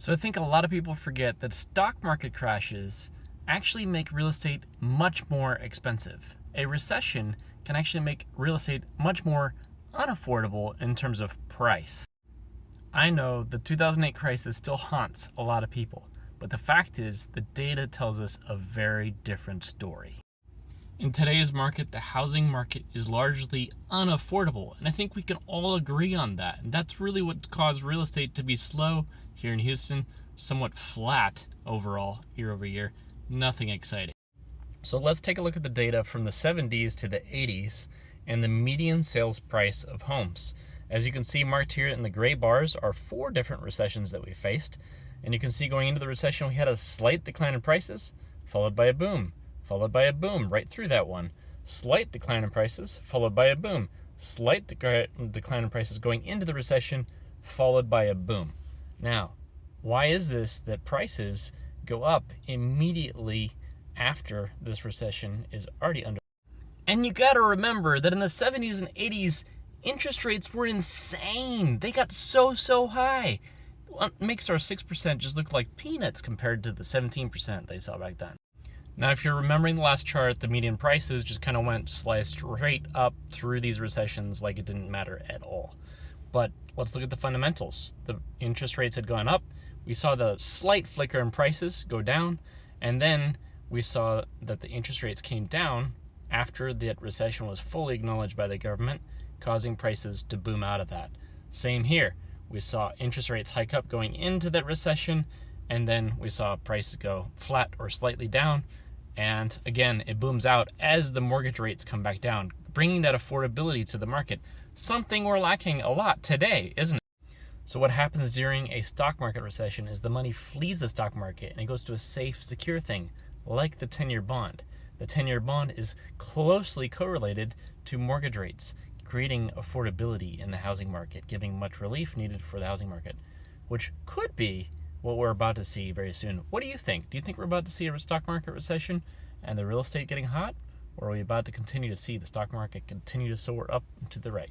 So I think a lot of people forget that stock market crashes actually make real estate much more expensive. A recession can actually make real estate much more unaffordable in terms of price. I know the 2008 crisis still haunts a lot of people, but the fact is the data tells us a very different story. In today's market, the housing market is largely unaffordable, and I think we can all agree on that. And that's really what caused real estate to be slow here in Houston, somewhat flat overall year over year, nothing exciting. So let's take a look at the data from the 70s to the 80s and the median sales price of homes. As you can see, marked here in the gray bars are 4 different recessions that we faced. And you can see going into the recession, we had a slight decline in prices, followed by a boom, followed by a boom right through that one. Slight decline in prices, followed by a boom. Slight decline in prices going into the recession, followed by a boom. Now, why is this that prices go up immediately after this recession is already under? And you gotta remember that in the 70s and 80s, interest rates were insane. They got so high. It makes our 6% just look like peanuts compared to the 17% they saw back then. Now, if you're remembering the last chart, the median prices just kind of went sliced straight up through these recessions like it didn't matter at all. But let's look at the fundamentals. The interest rates had gone up. We saw the slight flicker in prices go down. And then we saw that the interest rates came down after that recession was fully acknowledged by the government, causing prices to boom out of that. Same here. We saw interest rates hike up going into that recession, and then we saw prices go flat or slightly down. And again, it booms out as the mortgage rates come back down, bringing that affordability to the market. Something we're lacking a lot today, isn't it? So what happens during a stock market recession is the money flees the stock market and it goes to a safe, secure thing, like the 10-year bond. The 10-year bond is closely correlated to mortgage rates, creating affordability in the housing market, giving much relief needed for the housing market, which could be what we're about to see very soon. What do you think? Do you think we're about to see a stock market recession and the real estate getting hot? Or are we about to continue to see the stock market continue to soar up to the right?